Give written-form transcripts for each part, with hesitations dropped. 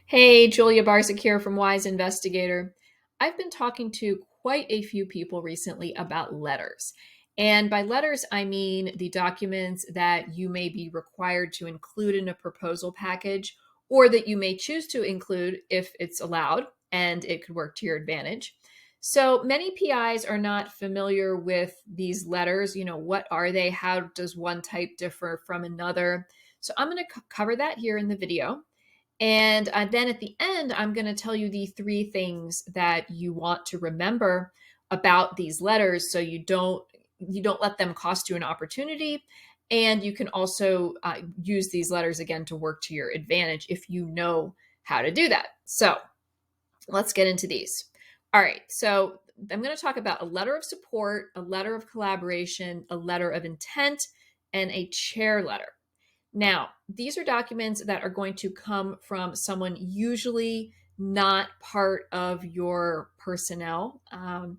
Hey, Julia Barzyk here from Wise Investigator. I've been talking to quite a few people recently about letters. And by letters, I mean the documents that you may be required to include in a proposal package or that you may choose to include if it's allowed and it could work to your advantage. So many PIs are not familiar with these letters. What are they? How does one type differ from another? So I'm going to cover that here in the video. And then at the end, I'm going to tell you the three things that you want to remember about these letters, so you don't let them cost you an opportunity. And you can also use these letters again to work to your advantage if you know how to do that. So let's get into these. All right. So I'm going to talk about a letter of support, a letter of collaboration, a letter of intent, and a chair letter. Now, these are documents that are going to come from someone usually not part of your personnel, and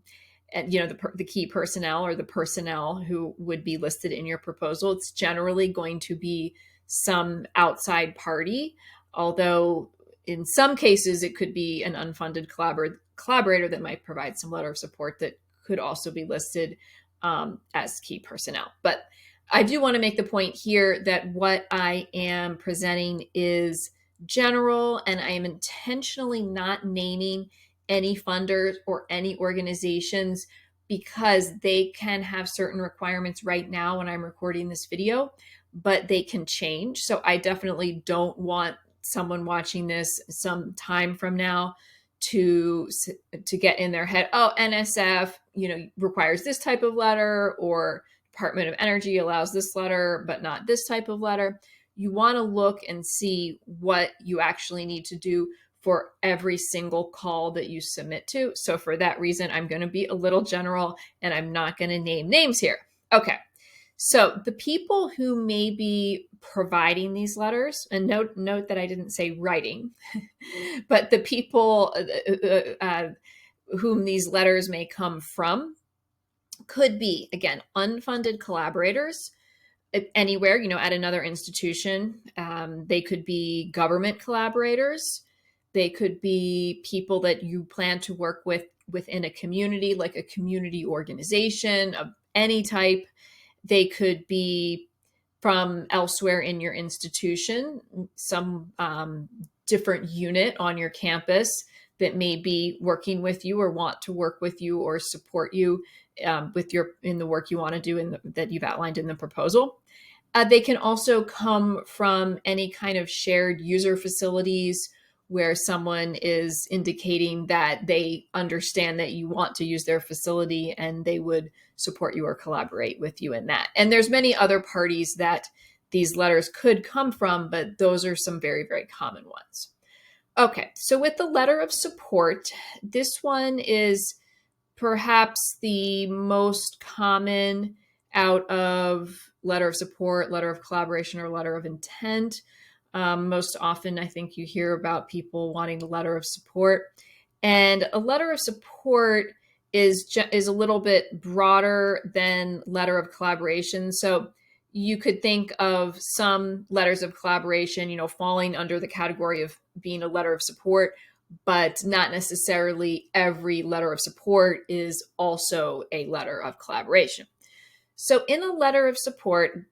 the key personnel or the personnel who would be listed in your proposal. It's generally going to be some outside party, although in some cases it could be an unfunded collaborator that might provide some letter of support that could also be listed as key personnel. But I do want to make the point here that what I am presenting is general, and I am intentionally not naming any funders or any organizations because they can have certain requirements right now when I'm recording this video, but they can change. So I definitely don't want someone watching this some time from now to get in their head, oh, NSF, requires this type of letter, or Department of Energy allows this letter, but not this type of letter. You want to look and see what you actually need to do for every single call that you submit to. So for that reason, I'm going to be a little general and I'm not going to name names here. Okay. So the people who may be providing these letters, and note that I didn't say writing, but the people whom these letters may come from could be, again, unfunded collaborators anywhere, at another institution. They could be government collaborators. They could be people that you plan to work with within a community, like a community organization of any type. They could be from elsewhere in your institution, some different unit on your campus that may be working with you or want to work with you or support you in the work you want to do that you've outlined in the proposal. They can also come from any kind of shared user facilities where someone is indicating that they understand that you want to use their facility and they would support you or collaborate with you in that. And there's many other parties that these letters could come from, but those are some very, very common ones. Okay, so with the letter of support, this one is perhaps the most common out of letter of support, letter of collaboration, or letter of intent. Most often, I think you hear about people wanting a letter of support. And a letter of support is a little bit broader than letter of collaboration. So you could think of some letters of collaboration, falling under the category of being a letter of support, but not necessarily every letter of support is also a letter of collaboration. So in a letter of support,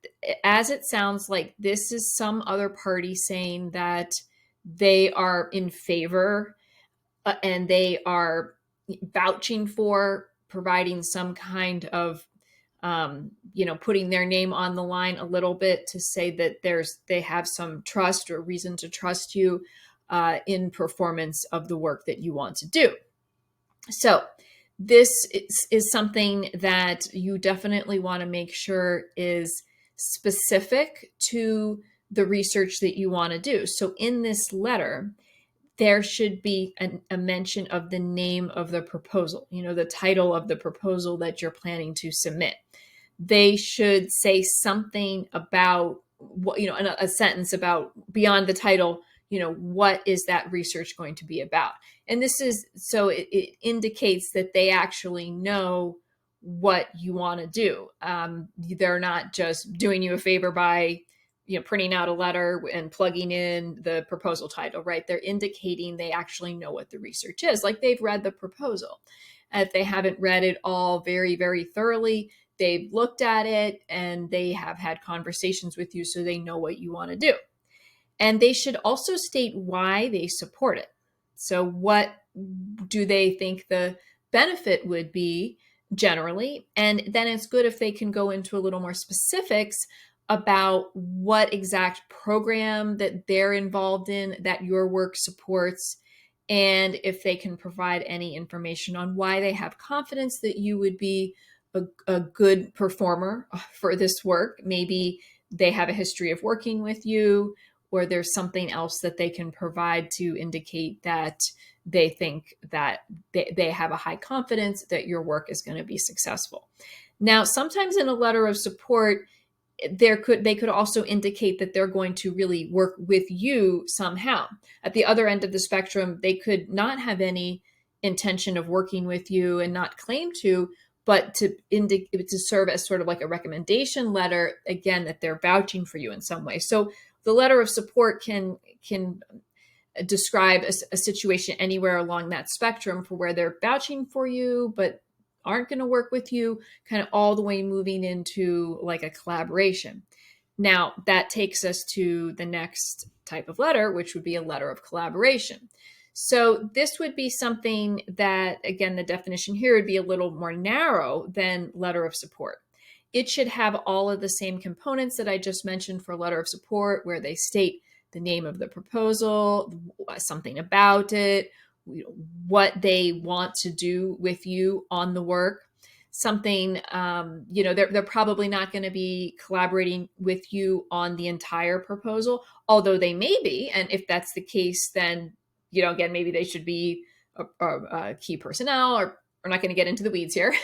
as it sounds like, this is some other party saying that they are in favor and they are vouching for providing some kind of putting their name on the line a little bit to say that they have some trust or reason to trust you in performance of the work that you want to do. So this is something that you definitely want to make sure is specific to the research that you want to do. So in this letter, there should be a mention of the name of the proposal, the title of the proposal that you're planning to submit. They should say something about what, a sentence about beyond the title, what is that research going to be about? And this is, so it indicates that they actually know what you want to do. They're not just doing you a favor by printing out a letter and plugging in the proposal title, right? They're indicating they actually know what the research is, like they've read the proposal. If they haven't read it all very, very thoroughly, they've looked at it and they have had conversations with you, so they know what you want to do. And they should also state why they support it. So what do they think the benefit would be generally? And then it's good if they can go into a little more specifics about what exact program that they're involved in that your work supports, and if they can provide any information on why they have confidence that you would be a good performer for this work. Maybe they have a history of working with you, or there's something else that they can provide to indicate that they think that they have a high confidence that your work is going to be successful. Now, sometimes in a letter of support, they could also indicate that they're going to really work with you somehow. At the other end of the spectrum, they could not have any intention of working with you and not claim to, but to serve as sort of like a recommendation letter, again, that they're vouching for you in some way. So the letter of support can describe a situation anywhere along that spectrum for where they're vouching for you, but aren't going to work with you, kind of all the way moving into like a collaboration. Now, that takes us to the next type of letter, which would be a letter of collaboration. So this would be something that, again, the definition here would be a little more narrow than letter of support. It should have all of the same components that I just mentioned for letter of support, where they state the name of the proposal, something about it, what they want to do with you on the work. Something, they're probably not going to be collaborating with you on the entire proposal, although they may be. And if that's the case, then, again, maybe they should be a key personnel, or we're not going to get into the weeds here,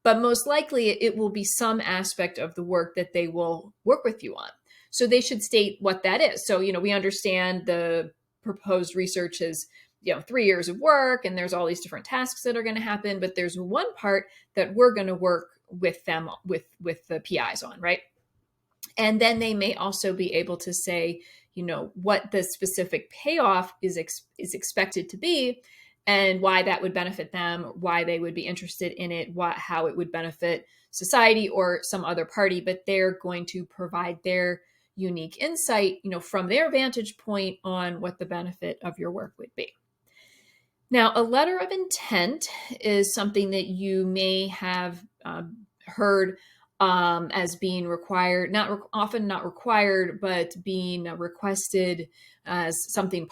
but most likely it will be some aspect of the work that they will work with you on. So they should state what that is. So, we understand the proposed research is 3 years of work, and there's all these different tasks that are going to happen, but there's one part that we're going to work with them, with the PIs on, right? And then they may also be able to say, what the specific payoff is expected to be, and why that would benefit them, why they would be interested in it, how it would benefit society or some other party, but they're going to provide their unique insight, from their vantage point on what the benefit of your work would be. Now, a letter of intent is something that you may have heard as being required, often not required, but being requested as something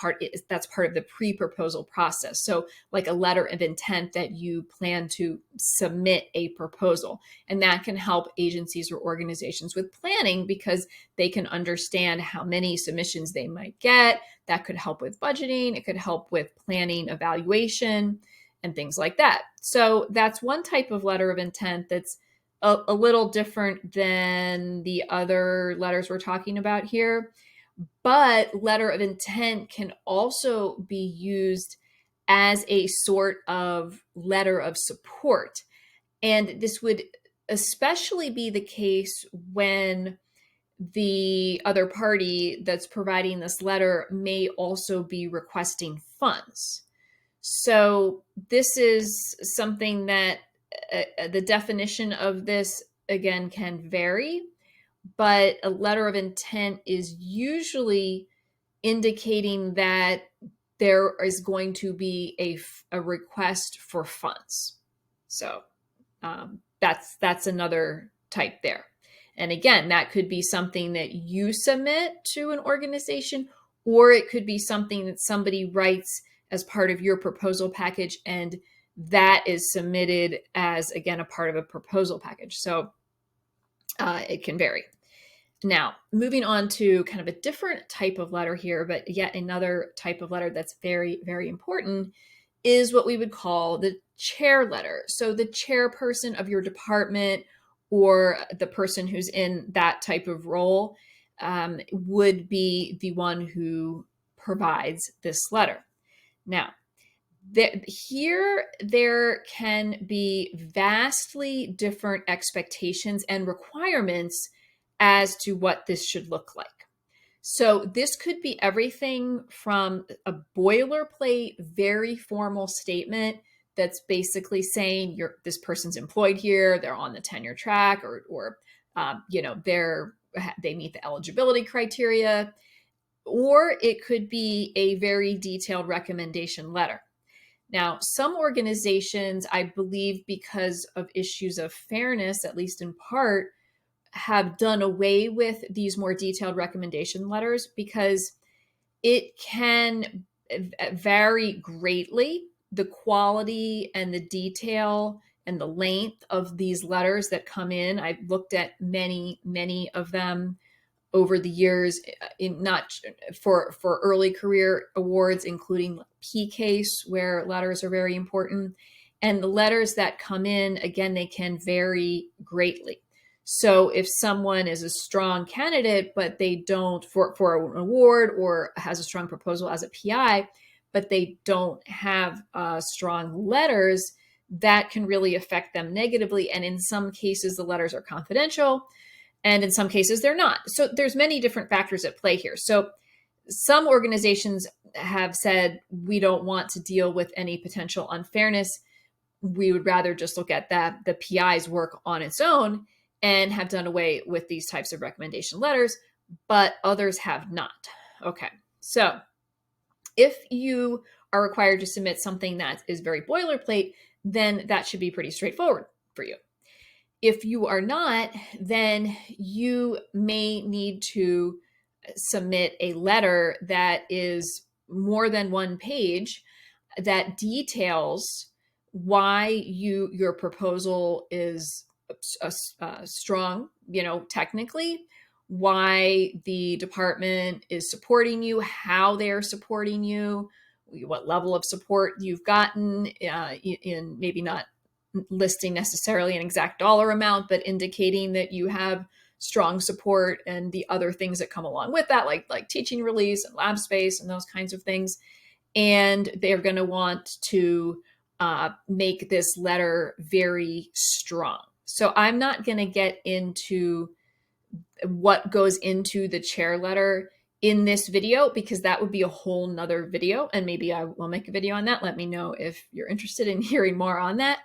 that's part of the pre-proposal process. So like a letter of intent that you plan to submit a proposal. And that can help agencies or organizations with planning, because they can understand how many submissions they might get. That could help with budgeting. It could help with planning, evaluation, and things like that. So that's one type of letter of intent that's a little different than the other letters we're talking about here. But letter of intent can also be used as a sort of letter of support. And this would especially be the case when the other party that's providing this letter may also be requesting funds. So this is something that the definition of this, again, can vary, but a letter of intent is usually indicating that there is going to be a request for funds. So that's another type there. And again, that could be something that you submit to an organization, or it could be something that somebody writes as part of your proposal package, and that is submitted as, again, a part of a proposal package. So it can vary. Now, moving on to kind of a different type of letter here, but yet another type of letter that's very, very important is what we would call the chair letter. So the chairperson of your department, or the person who's in that type of role, would be the one who provides this letter. Now, there can be vastly different expectations and requirements as to what this should look like. So this could be everything from a boilerplate, very formal statement that's basically saying this person's employed here, they're on the tenure track, or they meet the eligibility criteria, or it could be a very detailed recommendation letter. Now, some organizations, I believe, because of issues of fairness, at least in part, have done away with these more detailed recommendation letters because it can vary greatly, the quality and the detail and the length of these letters that come in. I've looked at many of them over the years, in not for early career awards, including P-case, where letters are very important. And the letters that come in, again, they can vary greatly. So if someone is a strong candidate, but they don't for an award, or has a strong proposal as a PI, but they don't have strong letters, that can really affect them negatively. And in some cases, the letters are confidential, and in some cases they're not. So there's many different factors at play here. So some organizations have said, we don't want to deal with any potential unfairness. We would rather just look at the PI's work on its own, and have done away with these types of recommendation letters, but others have not. Okay, so if you are required to submit something that is very boilerplate, then that should be pretty straightforward for you. If you are not, then you may need to submit a letter that is more than one page that details why your proposal is strong, technically, why the department is supporting you, how they're supporting you, what level of support you've gotten, in maybe not listing necessarily an exact dollar amount, but indicating that you have strong support and the other things that come along with that, like teaching release and lab space and those kinds of things. And they're going to want to make this letter very strong. So I'm not going to get into what goes into the chair letter in this video, because that would be a whole nother video, and maybe I will make a video on that. Let me know if you're interested in hearing more on that.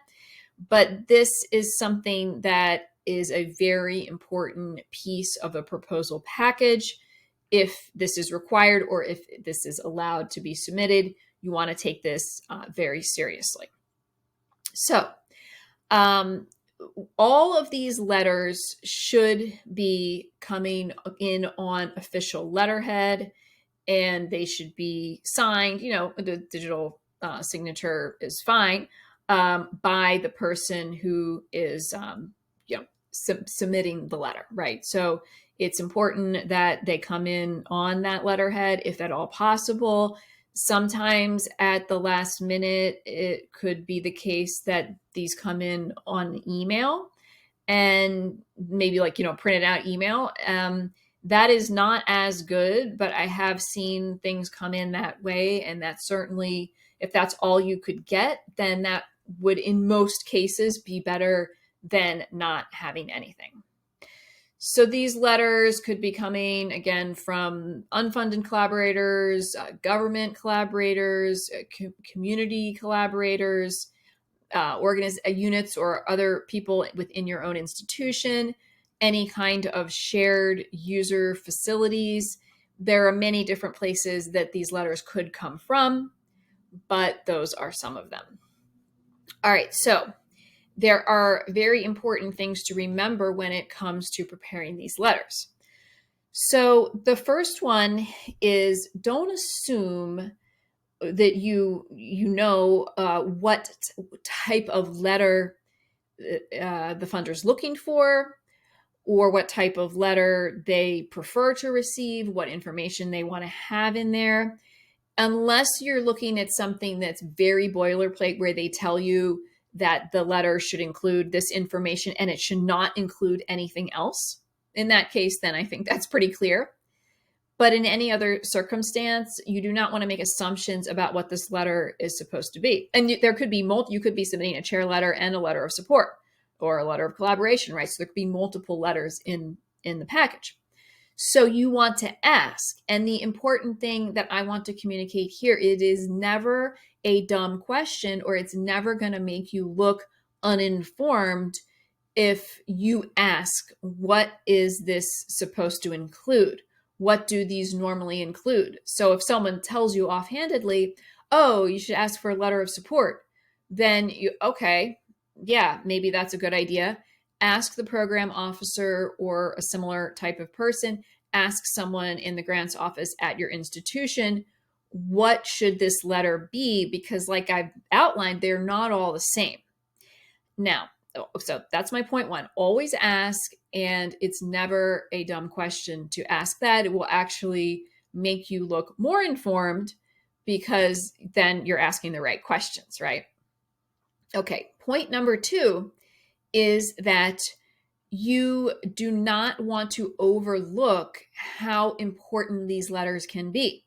But this is something that is a very important piece of a proposal package. If this is required, or if this is allowed to be submitted, you want to take this very seriously. So all of these letters should be coming in on official letterhead, and they should be signed, the digital signature is fine, by the person who is submitting the letter, right? So it's important that they come in on that letterhead, if at all possible. Sometimes at the last minute, it could be the case that these come in on email, and maybe printed out email. That is not as good, but I have seen things come in that way. And that certainly, if that's all you could get, then that would in most cases be better than not having anything. So these letters could be coming, again, from unfunded collaborators, government collaborators, community collaborators, units or other people within your own institution, any kind of shared user facilities. There are many different places that these letters could come from, but those are some of them. All right, so there are very important things to remember when it comes to preparing these letters. So the first one is, don't assume that you know what type of letter the funder's looking for, or what type of letter they prefer to receive, what information they want to have in there, unless you're looking at something that's very boilerplate, where they tell you that the letter should include this information and it should not include anything else. In that case, then I think that's pretty clear. But in any other circumstance, you do not want to make assumptions about what this letter is supposed to be. And there could be you could be submitting a chair letter and a letter of support, or a letter of collaboration, right? So there could be multiple letters in the package. So you want to ask. And the important thing that I want to communicate here, it is never a dumb question, or it's never going to make you look uninformed if you ask, what is this supposed to include? What do these normally include? So if someone tells you offhandedly, oh, you should ask for a letter of support, then okay, yeah, maybe that's a good idea. Ask the program officer or a similar type of person, ask someone in the grants office at your institution, what should this letter be? Because like I've outlined, they're not all the same. Now, so that's my point one. Always ask, and it's never a dumb question to ask that. It will actually make you look more informed because then you're asking the right questions, right? Okay, point number two is that you do not want to overlook how important these letters can be.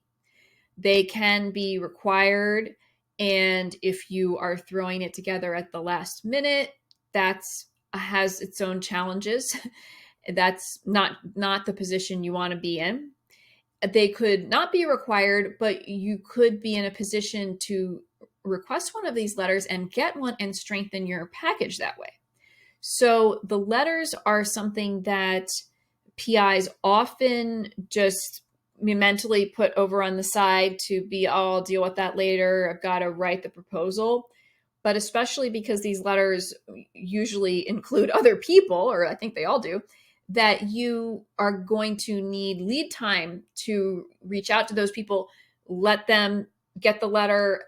They can be required, and if you are throwing it together at the last minute, that's has its own challenges. That's not the position you want to be in. They could not be required, but you could be in a position to request one of these letters and get one and strengthen your package that way. So the letters are something that PIs often just mentally put over on the side to be, oh, I'll deal with that later. I've got to write the proposal. But especially because these letters usually include other people, or I think they all do, that you are going to need lead time to reach out to those people, let them get the letter,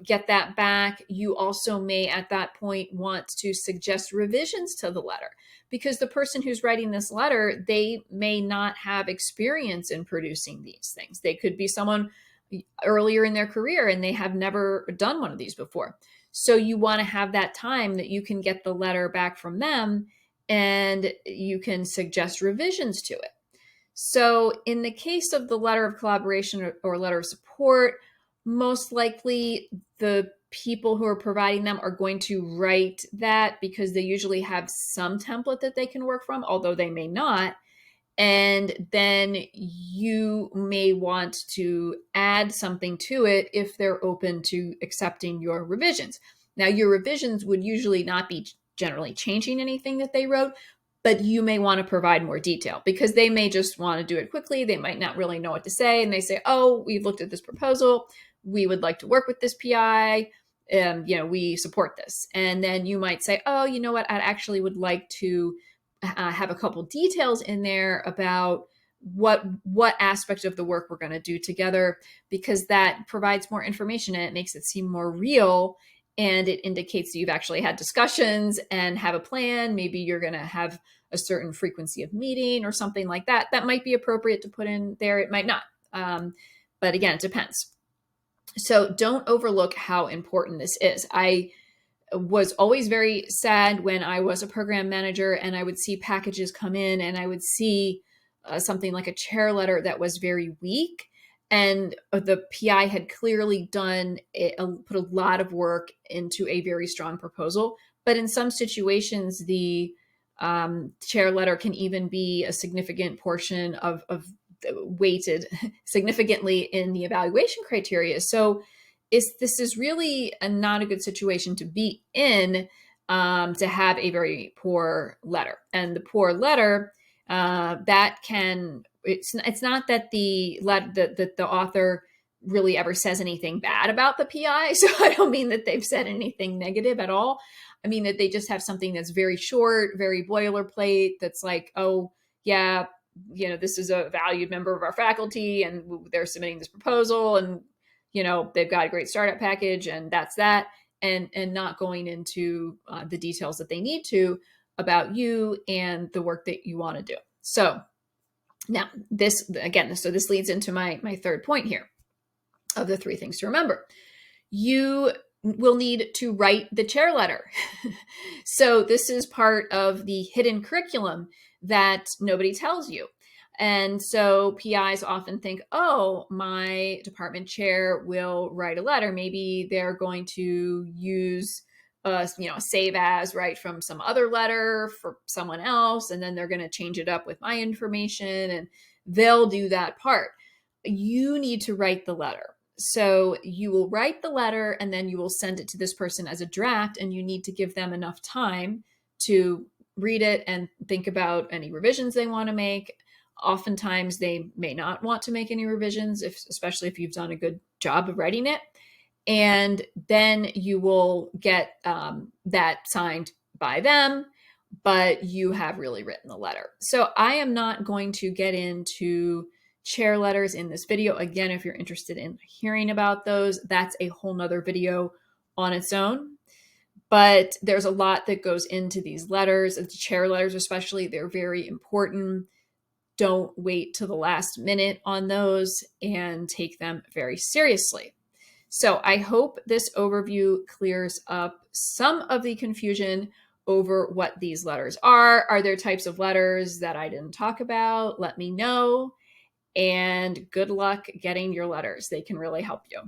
get that back. You also may at that point want to suggest revisions to the letter, because the person who's writing this letter, they may not have experience in producing these things. They could be someone earlier in their career and they have never done one of these before. So you want to have that time that you can get the letter back from them and you can suggest revisions to it. So in the case of the letter of collaboration or letter of support, most likely the people who are providing them are going to write that because they usually have some template that they can work from, although they may not. And then you may want to add something to it if they're open to accepting your revisions. Now, your revisions would usually not be generally changing anything that they wrote, but you may want to provide more detail because they may just want to do it quickly. They might not really know what to say. And they say, oh, we've looked at this proposal. We would like to work with this PI. We support this. And then you might say, oh, you know what? I actually would like to have a couple details in there about what aspect of the work we're going to do together, because that provides more information and it makes it seem more real. And it indicates that you've actually had discussions and have a plan. Maybe you're going to have a certain frequency of meeting or something like that. That might be appropriate to put in there. It might not. But again, it depends. So don't overlook how important this is. I was always very sad when I was a program manager and I would see packages come in and I would see something like a chair letter that was very weak. And the PI had clearly put a lot of work into a very strong proposal. But in some situations, the chair letter can even be a significant portion of weighted significantly in the evaluation criteria. So this is really not a good situation to be in, to have a very poor letter. And the poor letter, it's not that the author really ever says anything bad about the PI. So I don't mean that they've said anything negative at all. I mean that they just have something that's very short, very boilerplate, that's like, oh, yeah, this is a valued member of our faculty and they're submitting this proposal and, they've got a great startup package and that's that. And not going into the details that they need to about you and the work that you want to do. So now this leads into my third point here of the three things to remember. You will need to write the chair letter. So this is part of the hidden curriculum that nobody tells you. And so PIs often think, oh, my department chair will write a letter. Maybe they're going to use a save as, right, from some other letter for someone else. And then they're going to change it up with my information. And they'll do that part. You need to write the letter. So you will write the letter and then you will send it to this person as a draft, and you need to give them enough time to read it and think about any revisions they want to make. Oftentimes they may not want to make any revisions, especially if you've done a good job of writing it. And then you will get that signed by them, but you have really written the letter. So I am not going to get into chair letters in this video. Again, if you're interested in hearing about those, that's a whole nother video on its own. But there's a lot that goes into these letters, the chair letters especially. They're very important. Don't wait till the last minute on those, and take them very seriously. So I hope this overview clears up some of the confusion over what these letters are. Are there types of letters that I didn't talk about? Let me know. And good luck getting your letters. They can really help you.